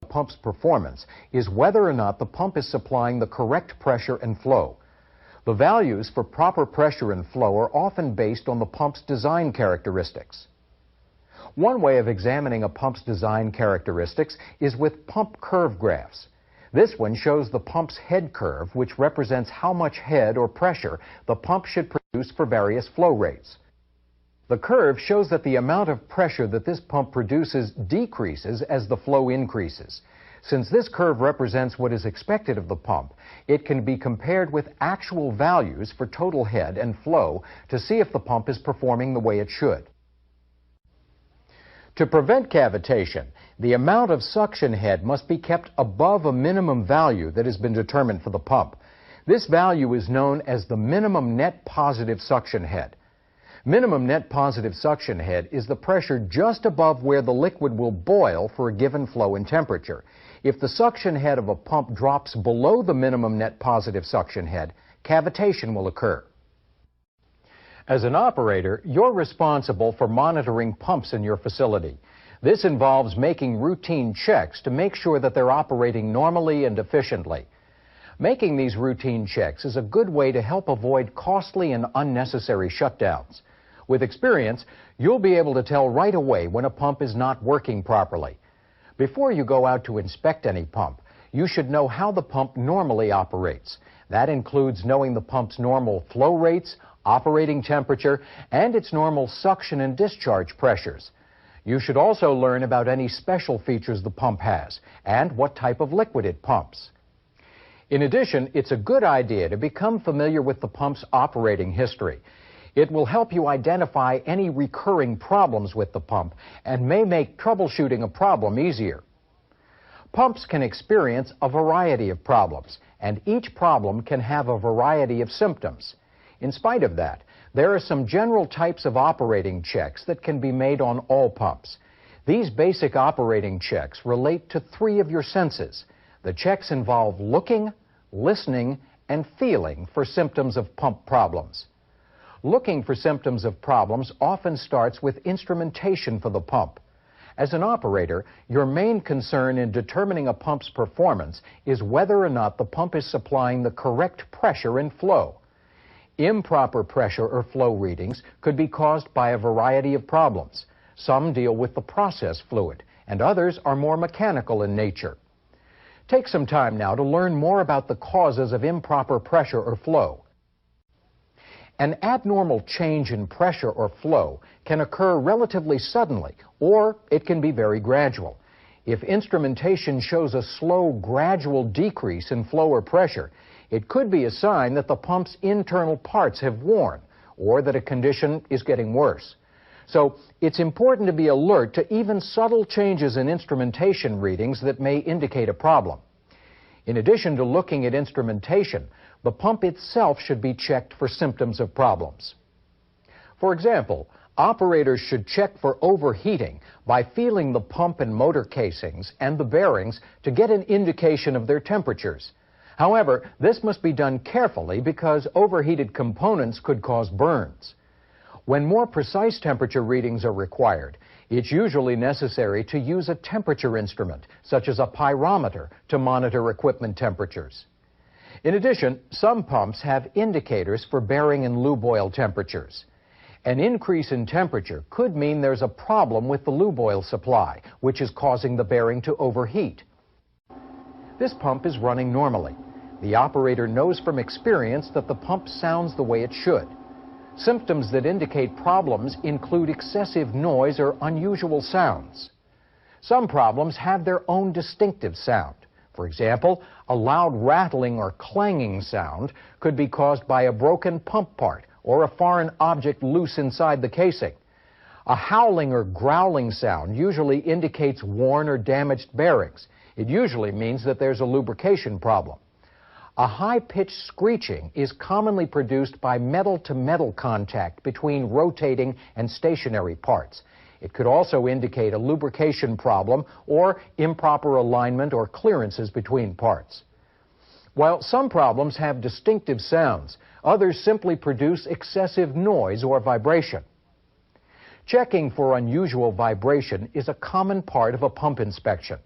the pump's performance is whether or not the pump is supplying the correct pressure and flow. The values for proper pressure and flow are often based on the pump's design characteristics. One way of examining a pump's design characteristics is with pump curve graphs. This one shows the pump's head curve, which represents how much head or pressure the pump should produce for various flow rates. The curve shows that the amount of pressure that this pump produces decreases as the flow increases. Since this curve represents what is expected of the pump, it can be compared with actual values for total head and flow to see if the pump is performing the way it should. To prevent cavitation, the amount of suction head must be kept above a minimum value that has been determined for the pump. This value is known as the minimum net positive suction head. Minimum net positive suction head is the pressure just above where the liquid will boil for a given flow and temperature. If the suction head of a pump drops below the minimum net positive suction head, cavitation will occur. As an operator, you're responsible for monitoring pumps in your facility. This involves making routine checks to make sure that they're operating normally and efficiently. Making these routine checks is a good way to help avoid costly and unnecessary shutdowns. With experience, you'll be able to tell right away when a pump is not working properly. Before you go out to inspect any pump, you should know how the pump normally operates. That includes knowing the pump's normal flow rates, operating temperature, and its normal suction and discharge pressures. You should also learn about any special features the pump has and what type of liquid it pumps. In addition, it's a good idea to become familiar with the pump's operating history. It will help you identify any recurring problems with the pump and may make troubleshooting a problem easier. Pumps can experience a variety of problems, and each problem can have a variety of symptoms. In spite of that, there are some general types of operating checks that can be made on all pumps. These basic operating checks relate to 3 of your senses. The checks involve looking, listening, and feeling for symptoms of pump problems. Looking for symptoms of problems often starts with instrumentation for the pump. As an operator, your main concern in determining a pump's performance is whether or not the pump is supplying the correct pressure and flow. Improper pressure or flow readings could be caused by a variety of problems. Some deal with the process fluid, and others are more mechanical in nature. Take some time now to learn more about the causes of improper pressure or flow. An abnormal change in pressure or flow can occur relatively suddenly, or it can be very gradual. If instrumentation shows a slow, gradual decrease in flow or pressure, it could be a sign that the pump's internal parts have worn, or that a condition is getting worse. So it's important to be alert to even subtle changes in instrumentation readings that may indicate a problem. In addition to looking at instrumentation, the pump itself should be checked for symptoms of problems. For example, operators should check for overheating by feeling the pump and motor casings and the bearings to get an indication of their temperatures. However, this must be done carefully because overheated components could cause burns. When more precise temperature readings are required, it's usually necessary to use a temperature instrument, such as a pyrometer, to monitor equipment temperatures. In addition, some pumps have indicators for bearing and lube oil temperatures. An increase in temperature could mean there's a problem with the lube oil supply, which is causing the bearing to overheat. This pump is running normally. The operator knows from experience that the pump sounds the way it should. Symptoms that indicate problems include excessive noise or unusual sounds. Some problems have their own distinctive sound. For example, a loud rattling or clanging sound could be caused by a broken pump part or a foreign object loose inside the casing. A howling or growling sound usually indicates worn or damaged bearings. It usually means that there's a lubrication problem. A high-pitched screeching is commonly produced by metal-to-metal contact between rotating and stationary parts. It could also indicate a lubrication problem or improper alignment or clearances between parts. While some problems have distinctive sounds, others simply produce excessive noise or vibration. Checking for unusual vibration is a common part of a pump inspection.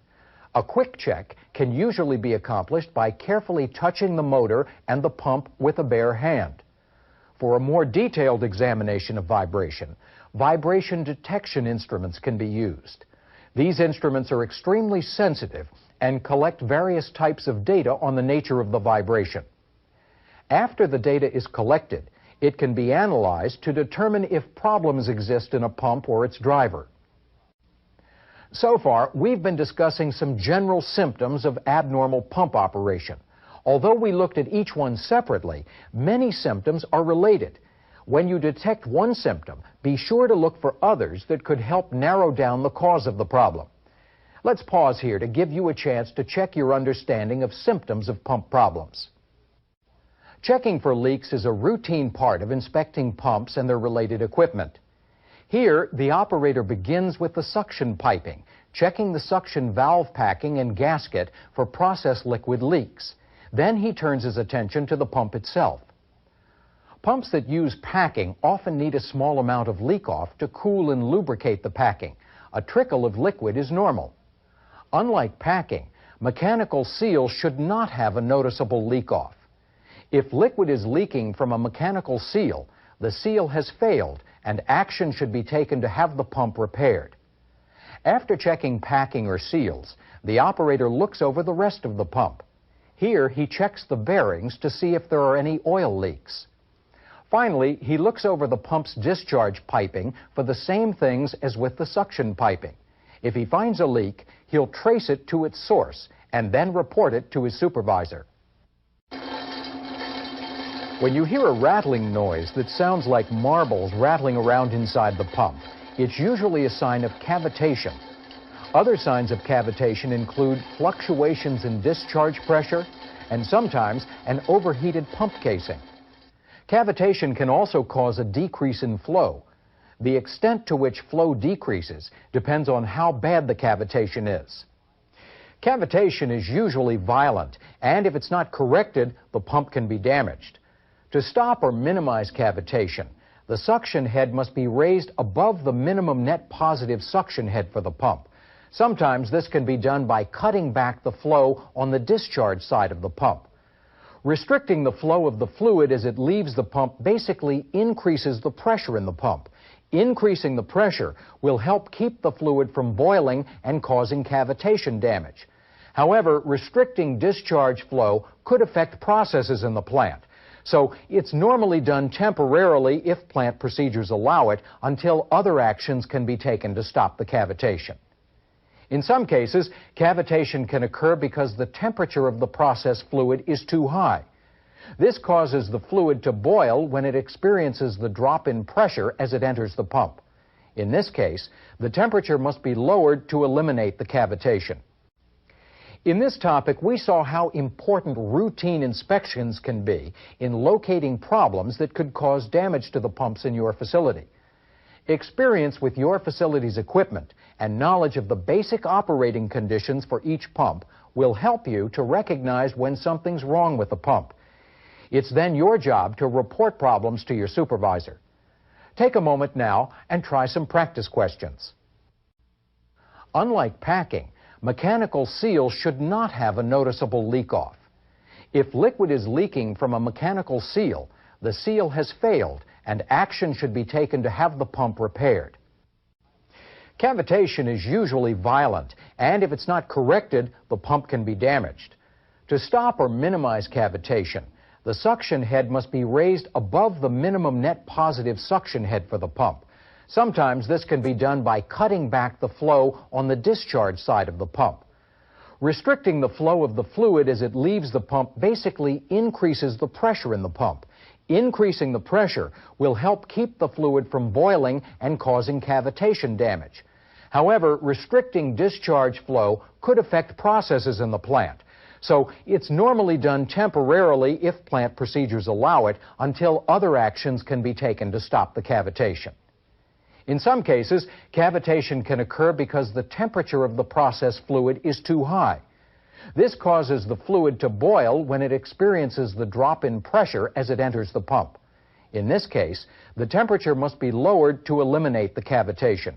A quick check can usually be accomplished by carefully touching the motor and the pump with a bare hand. For a more detailed examination of vibration, vibration detection instruments can be used. These instruments are extremely sensitive and collect various types of data on the nature of the vibration. After the data is collected, it can be analyzed to determine if problems exist in a pump or its driver. So far, we've been discussing some general symptoms of abnormal pump operation. Although we looked at each one separately, many symptoms are related. When you detect one symptom, be sure to look for others that could help narrow down the cause of the problem. Let's pause here to give you a chance to check your understanding of symptoms of pump problems. Checking for leaks is a routine part of inspecting pumps and their related equipment. Here, the operator begins with the suction piping, checking the suction valve packing and gasket for process liquid leaks. Then he turns his attention to the pump itself. Pumps that use packing often need a small amount of leak-off to cool and lubricate the packing. A trickle of liquid is normal. Unlike packing, mechanical seals should not have a noticeable leak-off. If liquid is leaking from a mechanical seal, the seal has failed and action should be taken to have the pump repaired. After checking packing or seals, the operator looks over the rest of the pump. Here, he checks the bearings to see if there are any oil leaks. Finally, he looks over the pump's discharge piping for the same things as with the suction piping. If he finds a leak, he'll trace it to its source and then report it to his supervisor. When you hear a rattling noise that sounds like marbles rattling around inside the pump, it's usually a sign of cavitation. Other signs of cavitation include fluctuations in discharge pressure and sometimes an overheated pump casing. Cavitation can also cause a decrease in flow. The extent to which flow decreases depends on how bad the cavitation is. Cavitation is usually violent, and if it's not corrected, the pump can be damaged. To stop or minimize cavitation, the suction head must be raised above the minimum net positive suction head for the pump. Sometimes this can be done by cutting back the flow on the discharge side of the pump. Restricting the flow of the fluid as it leaves the pump basically increases the pressure in the pump. Increasing the pressure will help keep the fluid from boiling and causing cavitation damage. However, restricting discharge flow could affect processes in the plant. So it's normally done temporarily if plant procedures allow it until other actions can be taken to stop the cavitation. In some cases, cavitation can occur because the temperature of the process fluid is too high. This causes the fluid to boil when it experiences the drop in pressure as it enters the pump. In this case, the temperature must be lowered to eliminate the cavitation. In this topic, we saw how important routine inspections can be in locating problems that could cause damage to the pumps in your facility. Experience with your facility's equipment and knowledge of the basic operating conditions for each pump will help you to recognize when something's wrong with the pump. It's then your job to report problems to your supervisor. Take a moment now and try some practice questions. Unlike packing, mechanical seals should not have a noticeable leak-off. If liquid is leaking from a mechanical seal, the seal has failed and action should be taken to have the pump repaired. Cavitation is usually violent, and if it's not corrected, the pump can be damaged. To stop or minimize cavitation, the suction head must be raised above the minimum net positive suction head for the pump. Sometimes this can be done by cutting back the flow on the discharge side of the pump. Restricting the flow of the fluid as it leaves the pump basically increases the pressure in the pump. Increasing the pressure will help keep the fluid from boiling and causing cavitation damage. However, restricting discharge flow could affect processes in the plant. So it's normally done temporarily if plant procedures allow it until other actions can be taken to stop the cavitation. In some cases, cavitation can occur because the temperature of the process fluid is too high. This causes the fluid to boil when it experiences the drop in pressure as it enters the pump. In this case, the temperature must be lowered to eliminate the cavitation.